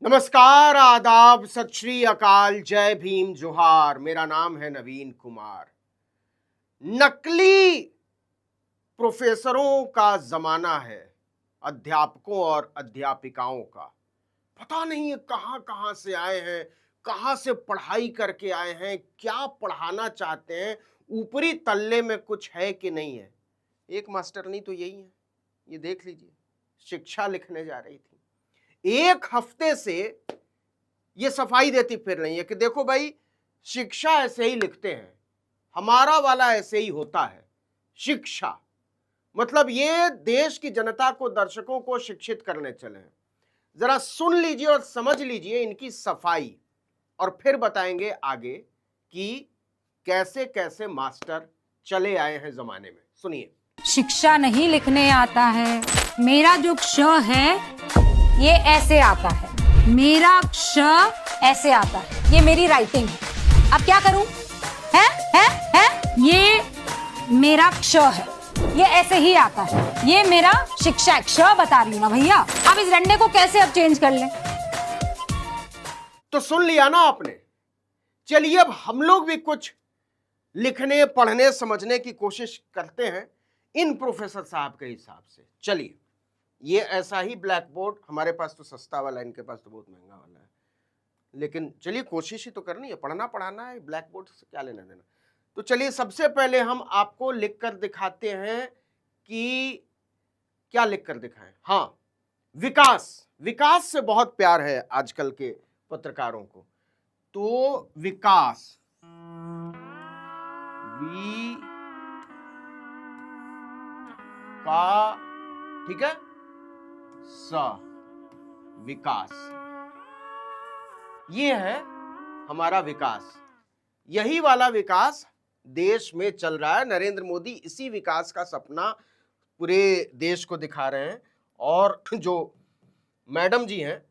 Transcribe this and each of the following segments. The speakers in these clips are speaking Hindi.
नमस्कार, आदाब, सत श्री अकाल, जय भीम, जोहार। मेरा नाम है नवीन कुमार। नकली प्रोफेसरों का जमाना है, अध्यापकों और अध्यापिकाओं का। पता नहीं है कहां कहां से आए हैं, कहां से पढ़ाई करके आए हैं, क्या पढ़ाना चाहते हैं, ऊपरी तल्ले में कुछ है कि नहीं है। एक मास्टरनी तो यही है, ये देख लीजिए, शिक्षा लिखने जा रही थी। एक हफ्ते से ये सफाई देती फिर रही है कि देखो भाई, शिक्षा ऐसे ही लिखते हैं, हमारा वाला ऐसे ही होता है। शिक्षा मतलब ये देश की जनता को, दर्शकों को शिक्षित करने चले हैं। जरा सुन लीजिए और समझ लीजिए इनकी सफाई, और फिर बताएंगे आगे कि कैसे कैसे मास्टर चले आए हैं जमाने में। सुनिए। शिक्षा नहीं लिखने आता है। मेरा जो क्ष है ये ऐसे आता है, मेरा क्ष ऐसे आता है, ये मेरी राइटिंग है। अब क्या करूं? है ये मेरा क्ष है, ये ऐसे ही आता है, ये मेरा शिक्षा क्ष बता रही हूं ना भैया। अब इस रंडे को कैसे अब चेंज कर लें? तो सुन लिया ना आपने। चलिए अब हम लोग भी कुछ लिखने, पढ़ने, समझने की कोशिश करते हैं इन प्रोफेसर साहब के हिसाब से। चलिए, ये ऐसा ही ब्लैक बोर्ड, हमारे पास तो सस्ता वाला, इनके पास तो बहुत महंगा वाला है, लेकिन चलिए कोशिश ही तो करनी है, पढ़ना पढ़ाना है, ब्लैक बोर्ड से क्या लेना देना। तो चलिए सबसे पहले हम आपको लिखकर दिखाते हैं कि क्या लिखकर दिखाएं। हाँ, विकास। विकास से बहुत प्यार है आजकल के पत्रकारों को। तो विकास, वी का, ठीक है, स, विकास, ये है हमारा विकास। यही वाला विकास देश में चल रहा है। नरेंद्र मोदी इसी विकास का सपना पूरे देश को दिखा रहे हैं, और जो मैडम जी हैं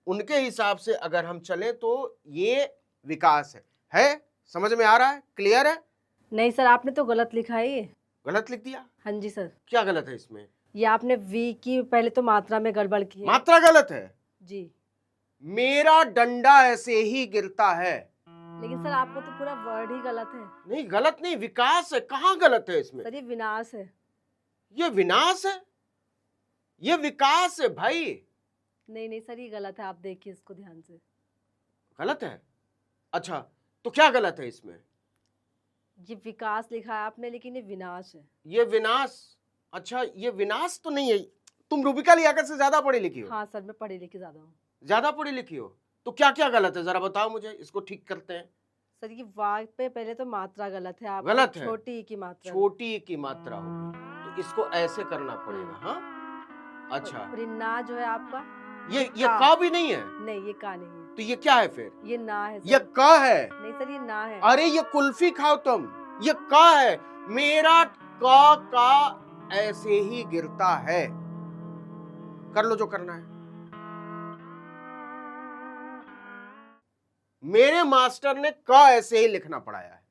उनके हिसाब से अगर हम चलें तो ये विकास है। समझ में आ रहा है? क्लियर है? नहीं सर, आपने तो गलत लिखा है ये। गलत लिख दिया? हाँ जी सर। क्या गलत है इसमें? ये आपने वी की पहले तो मात्रा में गड़बड़ की है। मात्रा गलत है जी। मेरा डंडा ऐसे ही गिरता है। लेकिन सर आपको तो पूरा वर्ड ही गलत है। नहीं, गलत नहीं, विकास है। कहाँ गलत है इसमें? सर ये विनाश है। ये विनाश है, ये विकास है भाई। नहीं सर, ये गलत है, आप देखिए इसको ध्यान से। गलत है? अच्छा, तो क्या गलत है इसमें? ये विकास लिखा है आपने, लेकिन ये विनाश है। ये विनाश? अच्छा, ये विनाश तो नहीं है। तुम रूबिका लियाकत से ज्यादा पढ़ी लिखी हो? हाँ सर, मैं पढ़ी लिखी ज्यादा हूँ। ज्यादा पढ़ी लिखी हो? तो क्या क्या गलत है जरा बताओ मुझे, इसको ठीक करते हैं। सर ये वाक पे पहले तो मात्रा गलत है, आप गलत है? छोटी की मात्रा। छोटी की मात्रा होगी, तो इसको ऐसे करना पड़ेगा। हाँ, अच्छा। और ये ना जो है आपका, ये का भी नहीं है? नहीं ये का नहीं है। तो ये क्या है फिर? ये ना है सर। ये का है? नहीं सर, ये ना है। अरे ये कुल्फी खाओ तुम, ये का है। मेरा का ऐसे ही गिरता है। कर लो जो करना है। मेरे मास्टर ने का ऐसे ही लिखना पड़ाया है।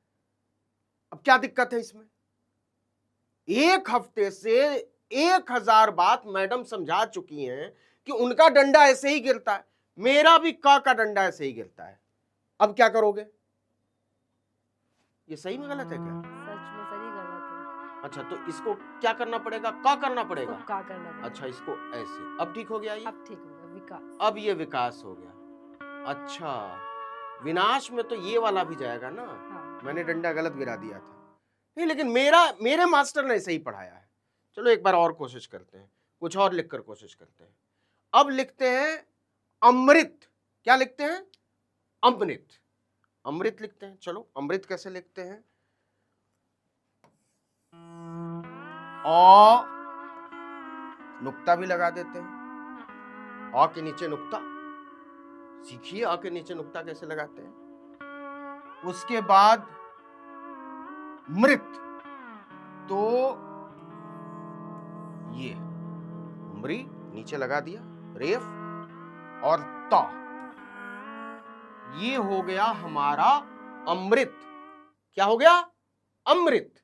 अब क्या दिक्कत है इसमें? एक हफ्ते से 1000 बात मैडम समझा चुकी हैं कि उनका डंडा ऐसे ही गिरता है, मेरा भी का डंडा ऐसे ही गिरता है। अब क्या करोगे? ये सही में गलत है क्या? सच में सर ये गलत है। अच्छा, तो इसको क्या करना पड़ेगा? का करना पड़ेगा। इसको का करना पड़ेगा। अच्छा, इसको ऐसे। अब ठीक हो गया ये? अब ठीक हो गया, विकास। अब ये विकास हो गया। अच्छा, विनाश में तो ये वाला भी जाएगा ना। हाँ। मैंने डंडा गलत गिरा दिया था। नहीं, लेकिन मेरे मास्टर ने सही पढ़ाया है। चलो एक बार और कोशिश करते हैं, कुछ और लिखकर कोशिश करते हैं। अब लिखते हैं अमृत। क्या लिखते हैं? अमृत। अमृत लिखते हैं। चलो, अमृत कैसे लिखते हैं? औ नुक्ता भी लगा देते हैं। औ के नीचे नुक्ता। सीखिए औ के नीचे नुक्ता कैसे लगाते हैं। उसके बाद मृत, तो ये मृ नीचे लगा दिया, रेफ, और ता, ये हो गया हमारा अमृत। क्या हो गया? अमृत।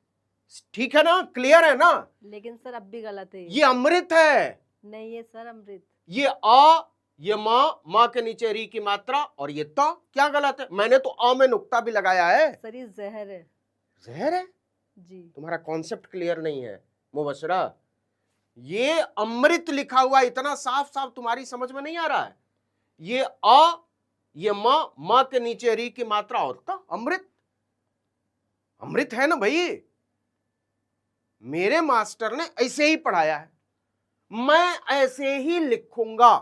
ठीक है ना? क्लियर है ना? लेकिन सर अब भी गलत है ये अमृत है। नहीं, ये सर अमृत। ये अ, ये माँ के नीचे री की मात्रा, और ये त। क्या गलत है? मैंने तो अ में नुक्ता भी लगाया है। सर ये जहर है। जहर है? जी। तुम्हारा कॉन्सेप्ट क्लियर नहीं है मुबशरा। ये अमृत लिखा हुआ इतना साफ साफ तुम्हारी समझ में नहीं आ रहा है? ये अ, ये माँ के नीचे री की मात्रा और त, अमृत। अमृत है ना भाई। मेरे मास्टर ने ऐसे ही पढ़ाया है, मैं ऐसे ही लिखूंगा।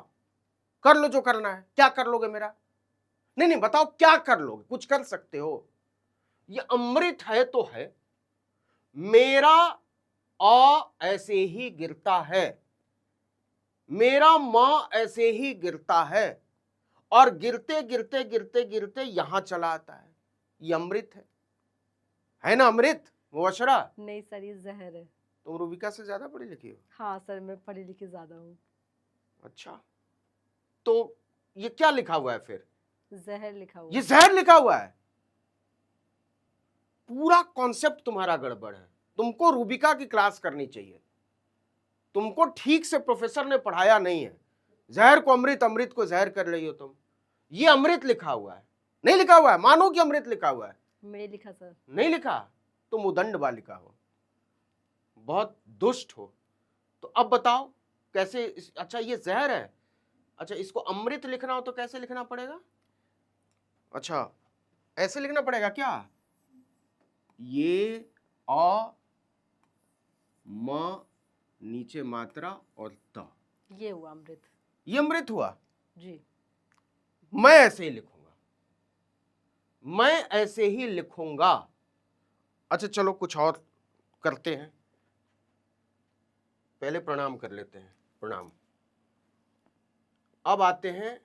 कर लो जो करना है। क्या कर लोगे मेरा? नहीं नहीं, बताओ क्या कर लोगे? कुछ कर सकते हो? ये अमृत है तो है। मेरा अ ऐसे ही गिरता है, मेरा मां ऐसे ही गिरता है, और गिरते गिरते गिरते गिरते यहां चला आता है। ये अमृत है ना अमृत मुबशरा? नहीं सर ये जहर है। तुम रूबिका से ज्यादा पढ़ी लिखी हो? हाँ सर मैं पढ़ी लिखी ज्यादा हूँ। अच्छा, तो ये क्या लिखा हुआ है फिर? जहर लिखा हुआ ये है। जहर लिखा हुआ है। पूरा कॉन्सेप्ट तुम्हारा गड़बड़ है। तुमको रूबिका की क्लास करनी चाहिए। तुमको ठीक से प्रोफेसर ने पढ़ाया नहीं है। जहर को अमृत, अमृत को जहर कर रही हो तुम। ये अमृत लिखा हुआ है, नहीं लिखा हुआ है? मानो कि अमृत लिखा हुआ है। नहीं लिखा सर। नहीं लिखा? तुम उदंड बालिका हो, बहुत दुष्ट हो। तो अब बताओ कैसे अच्छा ये जहर है। अच्छा, इसको अमृत लिखना हो तो कैसे लिखना पड़ेगा? अच्छा, ऐसे लिखना पड़ेगा क्या? ये अ म नीचे मात्रा और त, ये हुआ अमृत। ये अमृत हुआ। जी। मैं ऐसे ही लिखूंगा, मैं ऐसे ही लिखूंगा। अच्छा चलो कुछ और करते हैं, पहले प्रणाम कर लेते हैं। प्रणाम। अब आते हैं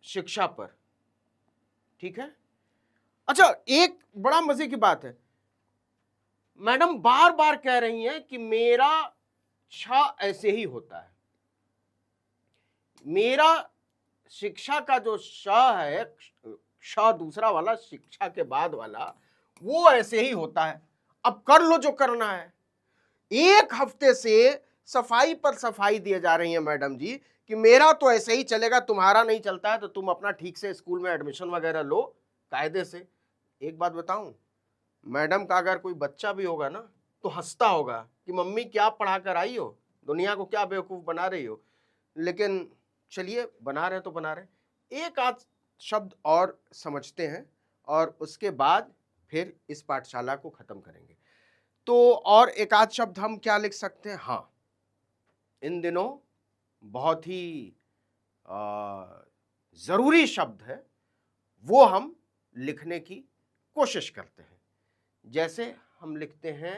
शिक्षा पर, ठीक है? अच्छा, एक बड़ा मजे की बात है, मैडम बार बार कह रही हैं कि मेरा छ ऐसे ही होता है। मेरा शिक्षा का जो श है, श दूसरा वाला, शिक्षा के बाद वाला, वो ऐसे ही होता है। अब कर लो जो करना है। एक हफ्ते से सफाई पर सफाई दिए जा रही है मैडम जी कि मेरा तो ऐसे ही चलेगा, तुम्हारा नहीं चलता है तो तुम अपना ठीक से स्कूल में एडमिशन वगैरह लो कायदे से। एक बात बताऊं, मैडम का अगर कोई बच्चा भी होगा ना तो हंसता होगा कि मम्मी क्या पढ़ा कर आई हो, दुनिया को क्या बेवकूफ बना रही हो। लेकिन चलिए, बना रहे तो बना रहे। एक आध शब्द और समझते हैं और उसके बाद फिर इस पाठशाला को खत्म करेंगे। तो और एक आध शब्द हम क्या लिख सकते हैं? हाँ, इन दिनों बहुत ही जरूरी शब्द है, वो हम लिखने की कोशिश करते हैं। जैसे हम लिखते हैं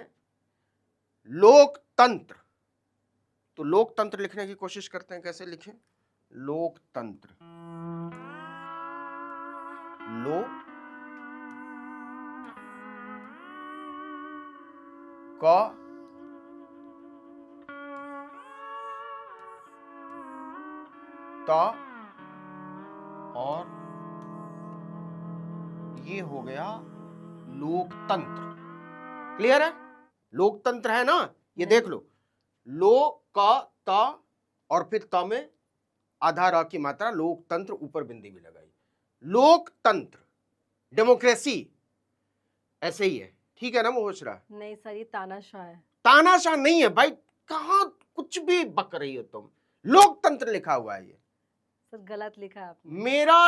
लोकतंत्र, तो लोकतंत्र लिखने की कोशिश करते हैं। कैसे लिखें? लोकतंत्र, लो का ता, और ये हो गया लोकतंत्र। क्लियर है? लोकतंत्र है ना? ये देख लो, लो का ता और फिर त में आधा र की मात्रा, लोकतंत्र ऊपर बिंदी भी लगाई। लोकतंत्र, डेमोक्रेसी, ऐसे ही है। ठीक है ना मुबशरा? नहीं सर ये तानाशाह है। तानाशाह नहीं है भाई, कहां कुछ भी बक रही हो तुम। लोकतंत्र लिखा हुआ है। ये सर गलत लिखा है आपने। मेरा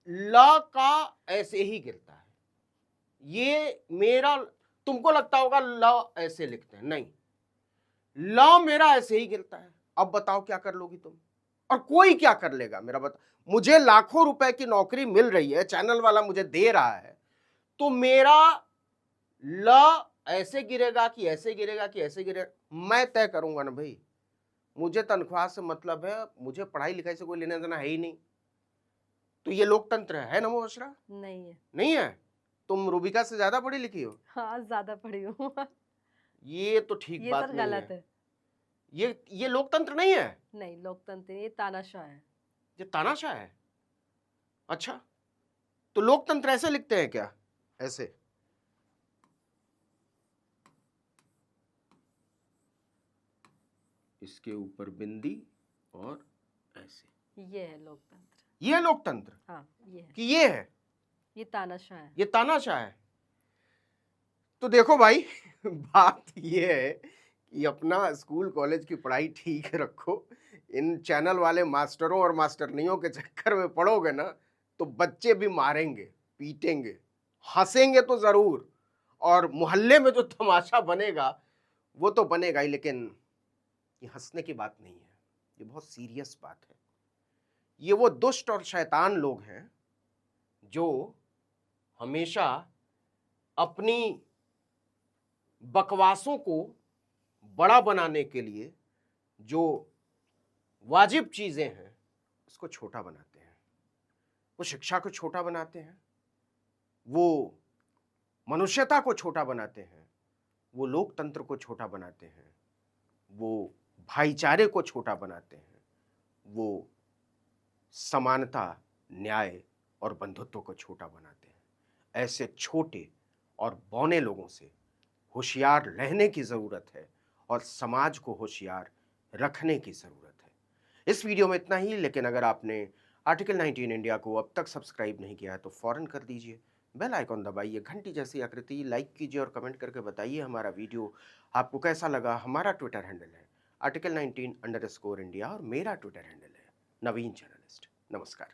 ला का ऐसे ही गिरता है। ये मेरा, तुमको लगता होगा ला ऐसे लिखते हैं, नहीं, ला मेरा ऐसे ही गिरता है। अब बताओ क्या कर लोगी तुम? और कोई क्या कर लेगा मेरा बता? मुझे लाखों रुपए की नौकरी मिल रही है, चैनल वाला मुझे दे रहा है, तो मेरा ला ऐसे गिरेगा कि ऐसे गिरेगा कि ऐसे गिरेगा, मैं तय करूंगा ना भाई। मुझे तनख्वाह से मतलब है, मुझे पढ़ाई लिखाई से कोई लेना देना है ही नहीं। तो ये लोकतंत्र है ना मुबशरा? नहीं है। नहीं है? तुम रूबिका से ज्यादा पढ़ी लिखी हो? हाँ ज्यादा पढ़ी हूँ। ये तो ठीक ये बात सर नहीं गलत है। है। ये लोकतंत्र नहीं है, नहीं लोकतंत्र ये तानाशाह है। ये तानाशाह है। अच्छा, तो लोकतंत्र ऐसे लिखते हैं क्या? ऐसे? इसके ऊपर बिंदी और ऐसे। ये है लोकतंत्र। ये है लोकतंत्र हाँ, ये है। कि ये है? ये तानाशाह है। ये तानाशाह है। तो देखो भाई बात ये है कि अपना स्कूल कॉलेज की पढ़ाई ठीक रखो। इन चैनल वाले मास्टरों और मास्टरनियों के चक्कर में पड़ोगे ना तो बच्चे भी मारेंगे, पीटेंगे, हंसेंगे तो जरूर, और मोहल्ले में जो तमाशा बनेगा वो तो बनेगा ही, लेकिन ये हंसने की बात नहीं है, ये बहुत सीरियस बात है। ये वो दुष्ट और शैतान लोग हैं जो हमेशा अपनी बकवासों को बड़ा बनाने के लिए जो वाजिब चीजें हैं उसको छोटा बनाते हैं। वो शिक्षा को छोटा बनाते हैं, वो मनुष्यता को छोटा बनाते हैं, वो लोकतंत्र को छोटा बनाते हैं, वो भाईचारे को छोटा बनाते हैं, वो समानता, न्याय और बंधुत्व को छोटा बनाते हैं। ऐसे छोटे और बौने लोगों से होशियार रहने की ज़रूरत है और समाज को होशियार रखने की ज़रूरत है। इस वीडियो में इतना ही, लेकिन अगर आपने आर्टिकल 19 इंडिया को अब तक सब्सक्राइब नहीं किया है तो फ़ौरन कर दीजिए, बेल आइकॉन दबाइए, घंटी जैसी आकृति, लाइक कीजिए और कमेंट करके बताइए हमारा वीडियो आपको कैसा लगा। हमारा ट्विटर हैंडल है आर्टिकल 19_इंडिया और मेरा ट्विटर हैंडल है नवीन जर्नलिस्ट। नमस्कार।